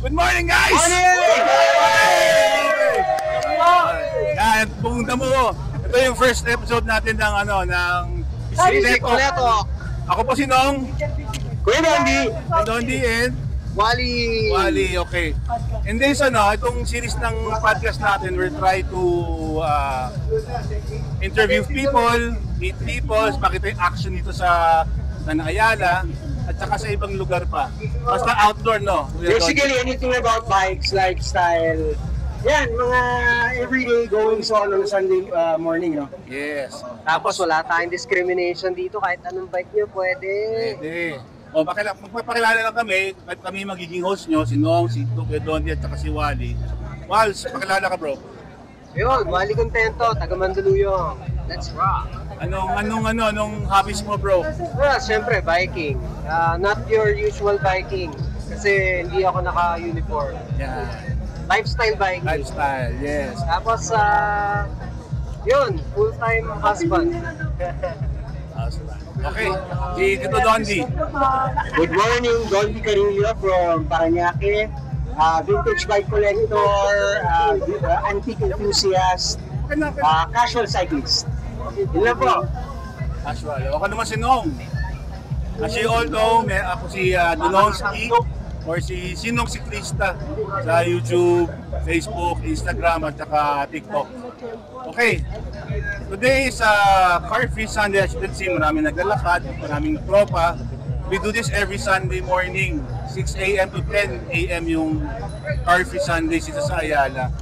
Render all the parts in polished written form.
Good morning, guys! Yan, pumunta mo. Ito yung first episode natin ng Sisi Kuleto. Ako po si Nong. Kuya Dondi. Dondi and Wally. Wally, okay. And this, itong series ng podcast natin, we'll try to interview people, meet people, makita yung action dito sa Ayala at saka sa ibang lugar pa. Basta outdoor, no? Basically, anything about bikes, lifestyle. Yan, mga everyday goings on Sunday morning, no? Yes. Tapos wala tayong discrimination dito, kahit anong bike nyo, pwede. Pwede. O, magpapakilala lang kami, kahit kami magiging host nyo, si Nong, si Kuya Dondi at saka si Wally. Wals, pakilala ka, bro. Yun, Wally Contento, taga Mandaluyong. Let's rock! Anong hobbies mo, bro? Well, syempre, biking. Not your usual biking. Kasi hindi ako naka-uniform. Yeah. Lifestyle biking. Lifestyle, yes. Tapos, yun, full-time husband. Okay, si Tito Dondi. Good morning, Dondi Carillo from Parañaque. Vintage bike collector, antique enthusiast, casual cyclist. Ilan po? Casual. Ako naman si Nong. As you all know, ako si Donongski or si Sinong Siklista sa YouTube, Facebook, Instagram at saka TikTok. Okay, today is Car Free Sunday. As you can see, maraming naglalakad, maraming tropa. We do this every Sunday morning, 6 a.m. to 10 a.m. yung Car Free Sunday dito sa Ayala.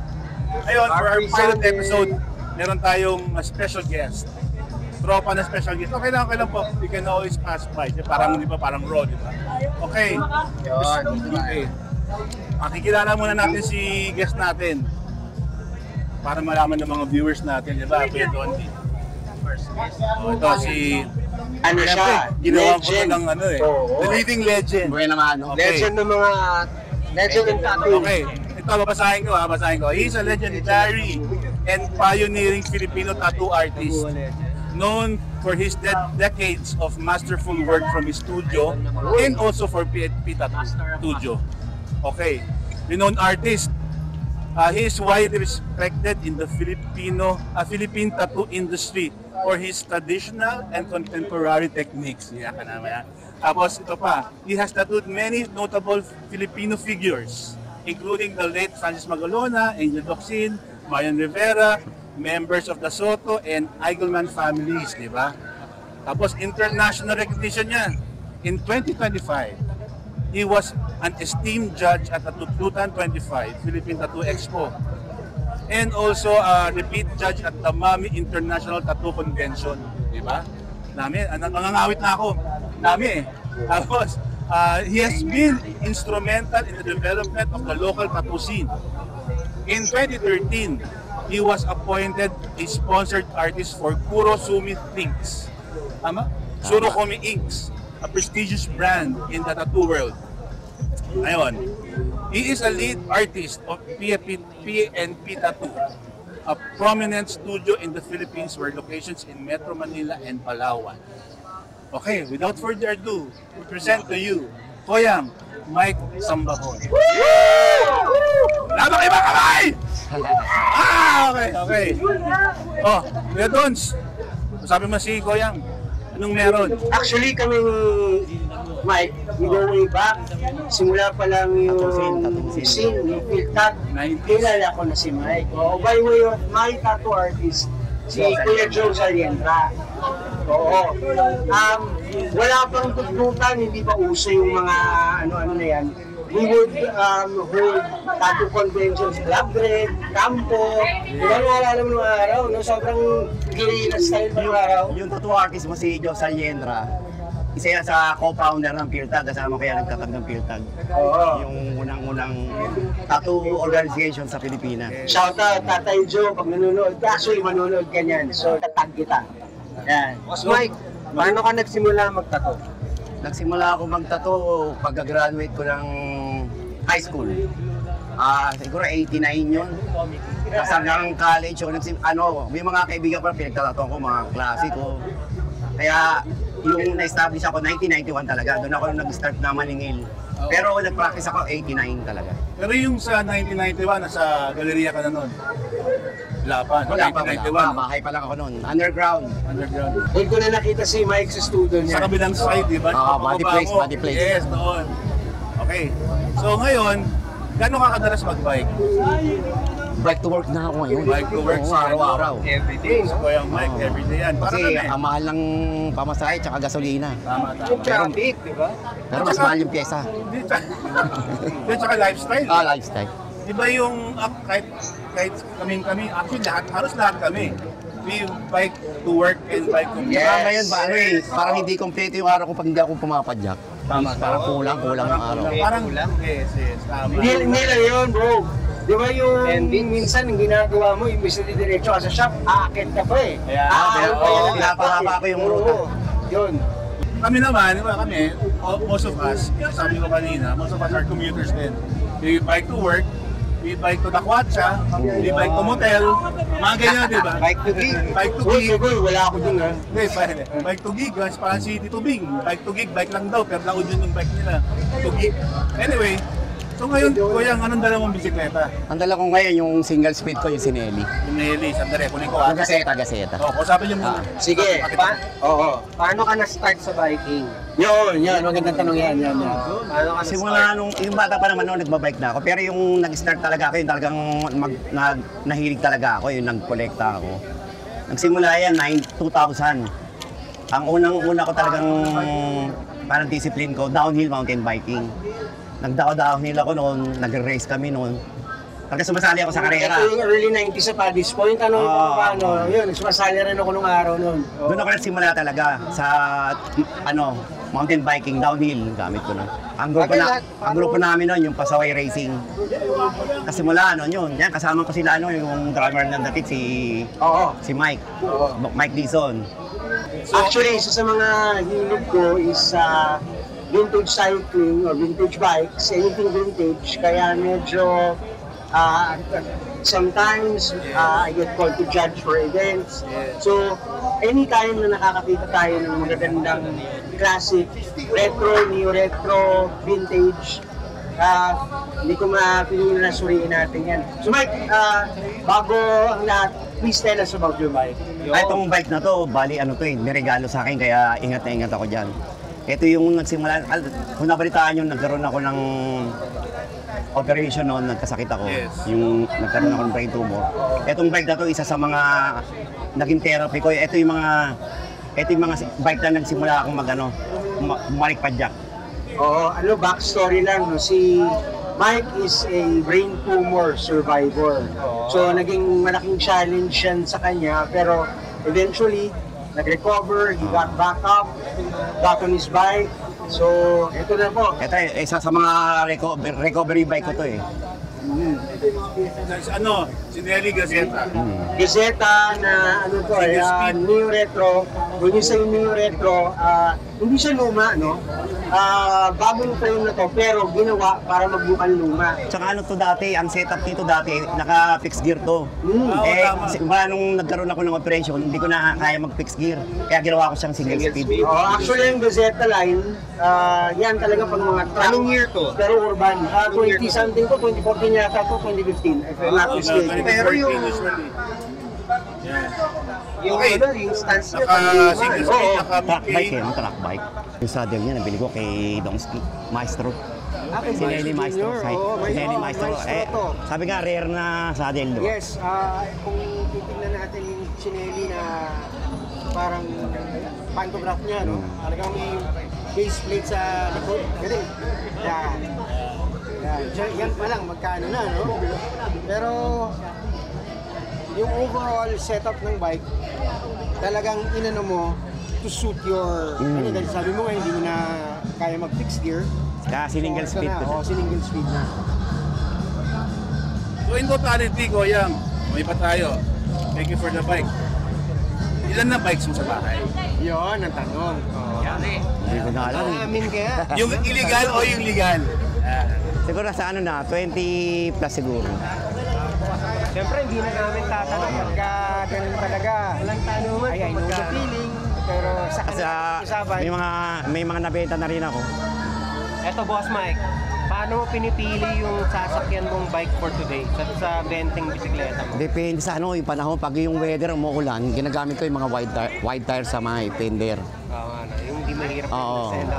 Ngayon, for our pilot episode, meron tayong special guest. Tropa na special guest. Okay lang po. You can always pass by. Parang hindi pa parang raw, di ba? Okay. Okay. Makikilala muna natin si guest natin para malaman ng mga viewers natin, di ba? Kuya Dondi. Ito si... Ano siya? Ginawa ko ng the leading legend. Buhay naman, Okay. Legend ng mga... Legend ng tattoo. Okay. Ito, babasahin ko. He's a legendary and pioneering Filipino tattoo artist, known for his decades of masterful work from his studio and also for PNP Tattoo Studio. Okay, renowned artist. He is widely respected in the Philippine tattoo industry for his traditional and contemporary techniques. Yeah, tapos ito pa, he has tattooed many notable Filipino figures, including the late Francis Magalona, Angel Docsin, Marian Rivera, members of the Soto and Eigelman families, di ba? Tapos international recognition niya. In 2025, he was an esteemed judge at the 2025 Philippine Tattoo Expo and also a repeat judge at the Mami International Tattoo Convention, di ba? Nangangawit na ako. Dami eh. Tapos, he has been instrumental in the development of the local tattoo scene. In 2013, he was appointed a sponsored artist for Kurosumi Inks. Surokumi Inks, a prestigious brand in the tattoo world. Ngayon, he is a lead artist of PNP Tattoo, a prominent studio in the Philippines with locations in Metro Manila and Palawan. Okay, without further ado, we present to you, Koyang Mike Sambahon. Lama kayo mga kamay! Okay. Oh, Kuya Dons, sabi mo si Koyang, anong meron? Actually, kami Mike, we go way back. Simula pa lang yung scene, yung Philtat. Kilala ko na si Mike. By way of my tattoo artist, si Kuya Joe Salientra. Oo. Wala pang tugtugan, hindi pa uso yung mga ano-ano na yan. We would hold tattoo conventions, Black Red, Campo. Diba wala naman ng araw, no? Sobrang guerrilla style ng araw. Yung tattoo artist mo si Joe Salientra, isa yan sa co-founder ng PhilTag, kasama ko yan nagtatag ng PhilTag. Oo. Yung unang-unang tattoo organization sa Pilipinas. Shout out, Tatay Joe, pag nanonood ka, actually manonood ka niyan. So, tatag kita. Yan. Boss Mike, paano ka nagsimula mag-tattoo? Nagsimula ako mag-tattoo pagka-graduate ko ng high school. Siguro 89 yun. Tapos hanggang college ako may mga kaibigan ko na pinagtatato ko, mga klase ko. Kaya yung na-establish ako 1991 talaga, doon ako nag-start na maningil. Pero nag-practice ako 89 talaga. Pero yung sa 1991, nasa galeriya ka na nun. Wala pa, Wala pa, 1991. bahay pa lang ako noon. Underground. Underground. Doon ko na nakita si Mike sa studio Sa niya. kabilang side, di ba? Body Papababa place, mo. body place. Yes, doon. Okay. So ngayon, gano'n ka kadalas mag-bike? Bike to work na ako ngayon. Bike to work Oo, sa araw-araw. Everyday. So yung Mike, everyday yan. Para Kasi kami. ang mahal ng pamasahe tsaka gasolina. Tama, tama. Yung traffic, di ba? Pero mas mahal yung pyesa. Hindi, tsaka lifestyle. Lifestyle. Iba yung kahit kami, actually halos lahat kami. We bike to work and bike to Yes. Ngayon, parang hindi kompleto yung araw ko pag hindi ako pumapadyak. Tama. Parang kulang yung araw. Parang yes, tama. Hindi lang yun, bro. Di ba yung minsan ang ginagawa mo, imbis na diretso ka sa shop, aakit ka pa eh. Kaya, Aakit pa yan. pinapahaba ko yung ruta. Oo, yun. Kami naman, most of us, sabi ko kanina, most of us are commuters din. We bike to work, we bike to Dakwatsa, we bike to motel, mga ganyan, di ba? Bike to gig. Bike to Uy, gig. wala ako dun ha. Hindi, bike to gig, parang City to Bing. Bike to gig, bike lang daw, pero laod yun yung bike nila. To gig. Anyway, so ngayon, kuya, anong dala mong bisikleta? Ang dala ko ngayon yung single speed ko, yung Sinelli. Yung Nelly, sandali, kunin ko. Yung Gazeta. O, kusapin niyo muna. Sige, paano ka na-start sa biking? Yun, magandang tanong yan. Paano ka Simula nung, yung bata pa naman noon, nagbabike na ako. Pero yung nag-start talaga ako, yung talagang nahilig talaga ako, yung nag-collecta ako. Nagsimula yan, 2000. Ang unang-una ko talagang parang discipline ko, downhill mountain biking. Nag-downhill ako noon, nag-race kami noon. Talaga sumasali ako sa karera. Ito yung early 90s sa Paddy's Point, paano? Yun, sumasali rin ako nung araw nun. Doon ako nagsimula talaga sa mountain biking, downhill gamit ko na. Ang grupo namin noon yung Pasaway Racing. Kasimula noon yun. Yan kasama ko sila yung drummer ng datit si Mike. Mike Dizon. Actually, isa sa mga hilig ko is vintage cycling or vintage bikes, anything vintage. Kaya medyo sometimes I get called to judge for events. So, anytime na nakakakita tayo ng magagandang classic, retro, neo-retro, vintage, hindi ko mapiling na suriin natin yan. So Mike, bago ang lahat, please tell us about your bike. Ay, itong bike na to, bali niregalo sa akin kaya ingat na ingat ako dyan. Ito yung nagsimula, kung nabalitaan nyo, nagkaroon ako ng operation noon, nagkasakit ako. Yes. Yung nagkaroon ako ng brain tumor. Itong bike na to, isa sa mga naging therapy ko. Ito yung mga bike na nagsimula akong bumalik padyak. Oo, backstory lang, no? Si Mike is a brain tumor survivor. So, naging malaking challenge yan sa kanya, pero eventually, nag-recover, he got back up, got on his bike. So, ito na po. Ito, isa sa mga recovery bike ko to eh. Si Nelly Gazeta. Gazeta na Neo Retro. Kung yung sa Neo Retro, hindi siya luma, no? Bagong frame na to, pero ginawa para magbukan luma. Tsaka to dati, ang setup nito dati, naka-fixed gear to. Simula nung nagkaroon ako ng operation, hindi ko na kaya mag-fixed gear. Kaya ginawa ko siyang single speed. Actually, yung Gazeta line, yan talaga pag mga truck. Anong year to? Pero urban. 20-something to, 2014 yata to, 2015. If I'm not mistaken. Pero yung yung stance niya, Single speed, Track bike eh, track bike. Yung saddle niya, nabili ko kay Domsky, Maestro. Si Nelly Maestro. Si Nelly Maestro. Sabi nga, rare na saddle doon. Yes, kung titignan natin yung Sinelli na parang pantograph niya, no? Talagang may base plate sa likod. Galing. Yan pa lang, magkano na, no? Pero yung overall setup ng bike, talagang inano mo to suit your, dahil sabi mo nga hindi mo na kaya mag-fix gear. Kaya single speed ko. Single speed na. So in totality, Goyang, may pa tayo. Thank you for the bike. Ilan na bikes mo sa bahay? Yun ang tanong. Hindi ko na alam. Amin kaya. Yung illegal o yung legal? Siguro sa 20 plus siguro. Siyempre, hindi na namin tatanong pagka ganun talaga. Walang tanungan. I know the feeling. Pero sa Kasi kanila, may mga nabenta na rin ako. Eto Boss Mike, paano mo pinipili yung sasakyan mong bike for today sa benting bisikleta mo? Depende sa ano, yung panahon. Pag yung weather umuulan, ginagamit ko yung mga wide tire sa mga fender. Oo, ano, yung hindi mahirap Oo. yung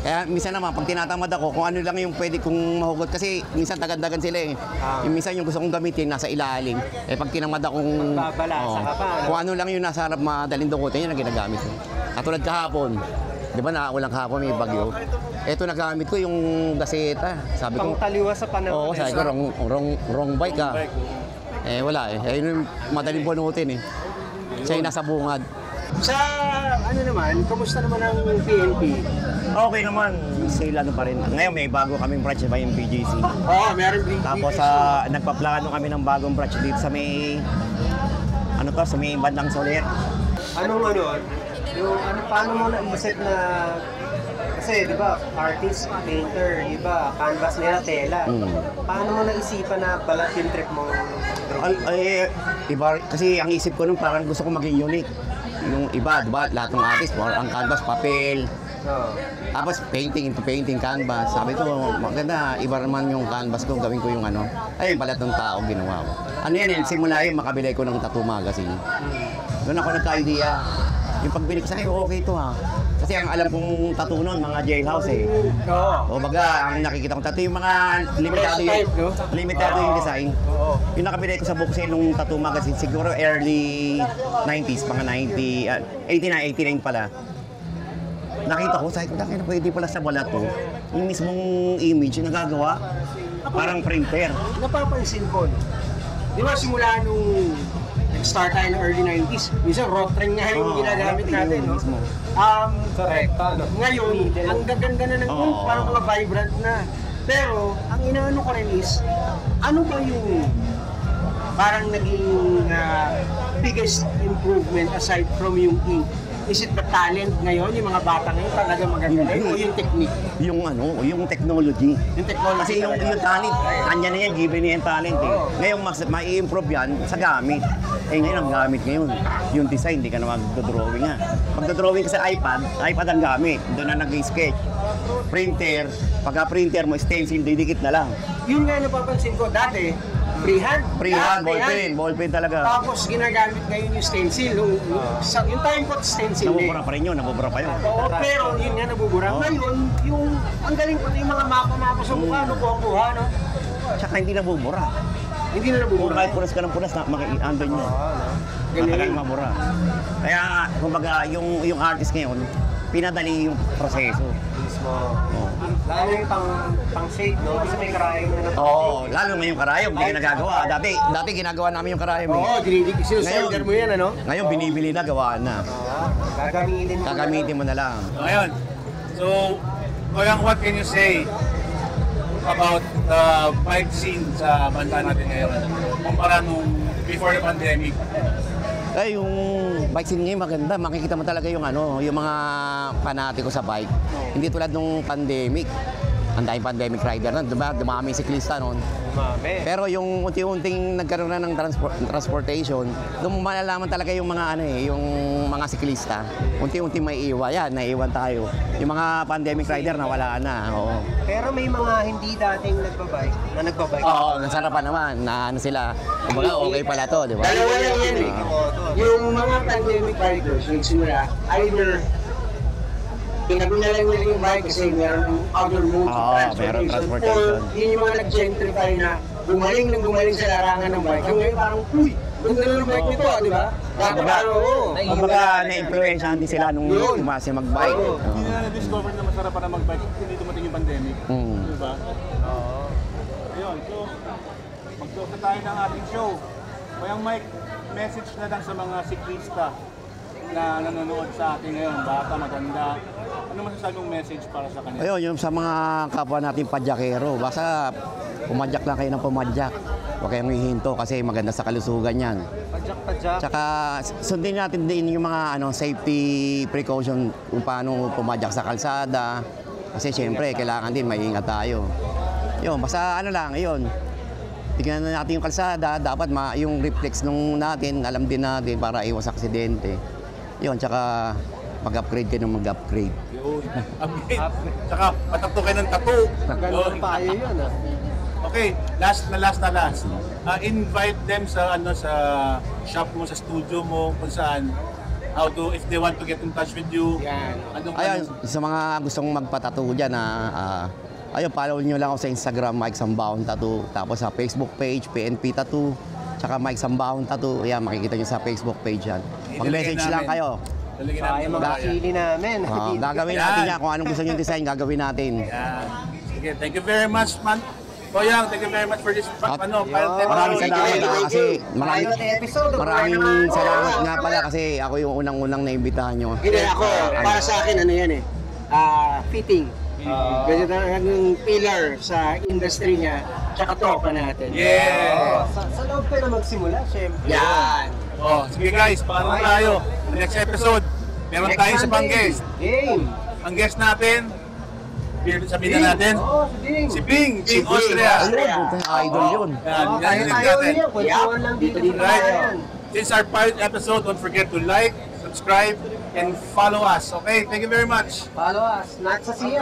Kaya minsan naman, pag tinatamad ako, kung ano lang yung pwede kong mahugot. Kasi minsan tagad-dagan sila eh. Yung minsan yung gusto kong gamitin, nasa ilalim. Eh pag tinamad akong... Magbabalasa ka pa, ano? Kung ano lang yung nasa harap, madaling dukutin, yun ang ginagamit ko. Katulad kahapon. Di ba nakaulang kahapon, may bagyo. Ito nagamit ko yung gaseta. Sabi ko, Pangtaliwa sa panahon. oo, sabi ko, wrong bike ah. Eh wala eh. Ayun yung madaling bunutin eh. Siya yung nasa bungad. Sa ano naman, kamusta naman ang PNP? Okay naman, sila pa rin. Ngayon may bago kaming branch ba yung PGC. Oo, meron din. Tapos nagpaplano kami ng bagong branch dito sa may sa may bandang Soler. Anong ano, yung ano, paano mo naisip na, kasi di ba, artist, painter, iba, canvas nila, tela. Paano mo naisipan na balat yung trip mo? Iba, kasi ang isip ko nung parang gusto ko maging unique. Yung iba, di ba, lahat ng artist, ang canvas, papel. Oo. Tapos painting into painting, canvas. Sabi ko, maganda, iba naman yung canvas ko, gawin ko yung ano. Ayun, balat ng tao ginawa ko. Ano yan, simula yun, makabili ko ng tattoo magazine. Doon ako nagka-idea. Yung pagbili ko sa akin, okay ito ha. Kasi ang alam kong tattoo nun, mga jailhouse eh. Oo. O baga, ang nakikita kong tattoo, yung mga limitado yung design. Oo. Yung nakabili ko sa book sale nung tattoo magazine, siguro early 90s, mga 89 pala. Nakita ko, sabi ko, pwede pala sa balat to. Yung mismong image yung nagagawa, parang printer. Napapansin ko, no? Di ba simula nung nag-start tayo ng early 90s, minsan rotring nga yung ginagamit natin, no? Mismo. Correct. Ngayon, ang gaganda na ng parang mga vibrant na. Pero, ang inaano ko rin is, ano ba yung parang naging biggest improvement aside from yung ink? Is it the talent ngayon, yung mga bata ngayon talaga magagaling o yung technique? Yung technology. Yung technology Kasi yung talent, kanya na yan, given niya yung talent eh. Ngayon, mai-improve yan sa gamit. Eh ngayon, ang gamit ngayon, yung design, hindi ka na magdodrawing nga. Magdodrawing ka sa iPad ang gamit. Doon na nag-sketch. Printer, pagka-printer mo, stencil, didikit na lang. Yun nga napapansin ko, dati, freehand. Ballpen talaga. Tapos ginagamit ngayon yung stencil. Yung time pot stencil Nabubura pa rin yun, nabubura pa yun. Oo, pero yun nga nabubura. Ngayon, yung ang galing ko yung mga mapa sa mukha, kuha, no? Tsaka hindi nabubura. Hindi na Kung nabubura. kahit punas ka ng punas, andun yun. Matagal mabura. Kaya, kumbaga, yung artist ngayon, pinadali yung proseso. Lalo yung pang-shade, no? Kasi may karayong na Oo, lalo na yung karayom, hindi ka nagagawa. Dati ginagawa namin yung karayom. Oo, sinusolder mo yan, ano? Ngayon, binibili na, gawaan na. Gagamitin mo na lang. So, ngayon, Koyang, what can you say about the bike scene sa bansa natin ngayon? Kumpara nung before the pandemic. Ay, yung bike scene ngayon maganda. Makikita mo talaga yung yung mga fanatiko sa bike. Hindi tulad nung pandemic. Ang daming pandemic rider na, diba? Dumami siklista noon. Pero yung unti-unting nagkaroon na ng transportation, doon mo malalaman talaga yung mga yung mga siklista. Unti-unti may iwan. Yan, naiwan tayo. Yung mga pandemic rider nawala na. Oo. Pero may mga hindi dating nagbabike. Oo, nasarapan naman na sila. Kumbaga, okay pala to, di ba? Dalawa lang yan eh. Yung mga pandemic riders, nagsimula, either pinagulalan nila yung bike kasi meron other modes of meron transportation. Or yun yung mga nag-gentrify na gumaling sa larangan ng bike. Yung ngayon parang, uy, ganda na ng bike nito, di ba? Kumbaga, na-influensyahan din sila nung tumasi mag-bike. Hindi na na-discover na masarap na mag-bike hindi dumating yung pandemic. Diba? Ayun, so mag-close na tayo ng ating show. Koyang Mike, message na lang sa mga siklista na nanonood sa atin ngayon, bata, maganda. Ano masasabi mong message para sa kanila? Ayun, yung sa mga kapwa natin padyakero, basta pumadyak lang kayo ng pumadyak. Huwag kayong hihinto kasi maganda sa kalusugan yan. Padyak. Tsaka sundin natin din yung mga safety precaution kung paano pumadyak sa kalsada. Kasi syempre, kailangan din maingat tayo. Yun, basta yun. Tignan na natin yung kalsada, dapat yung reflex natin, alam din natin para iwas aksidente. Yun, tsaka mag-upgrade kayo ng mag-upgrade. Yun. Upgrade. Tsaka patato kayo ng tattoo. Magandang payo yun ah. Okay, last. Invite them sa sa shop mo, sa studio mo, kung saan if they want to get in touch with you. Yan. Ayun, sa mga gustong magpatato dyan, ayun, follow nyo lang ako sa Instagram, Mike Sambahon Tattoo. Tapos sa Facebook page, PNP Tattoo. Tsaka Mike Sambahon Tattoo. Ayan, makikita nyo sa Facebook page yan. Mag-message lang kayo. Talagyan Kaya namin mga sili namin. Gagawin natin yan. Kung anong gusto nyo design, gagawin natin. Yan. Sige, thank you very much, man. Boyang, thank you very much for this pilot Maraming salamat kasi Pilot episode. maraming salamat nga pala kasi ako yung unang-unang naimbitahan nyo. Hindi ako, para sa akin ano yan eh, Fitting. Kasi talagang pillar sa industry niya, tsaka tropa natin. Yeah! Sa loob ka na magsimula, syempre. yan. Oh, sige guys, paano tayo? Next episode, meron tayo sa pang-guest. Game. Ang guest natin, sabihin na natin, si Bing Austria. Idol yun. Yan, yan yung Tayo natin. niya, kwentuhan lang dito Right? tayo. Since our pilot episode, don't forget to like, subscribe, and follow us. Okay? Thank you very much. Follow us. Not sa siya.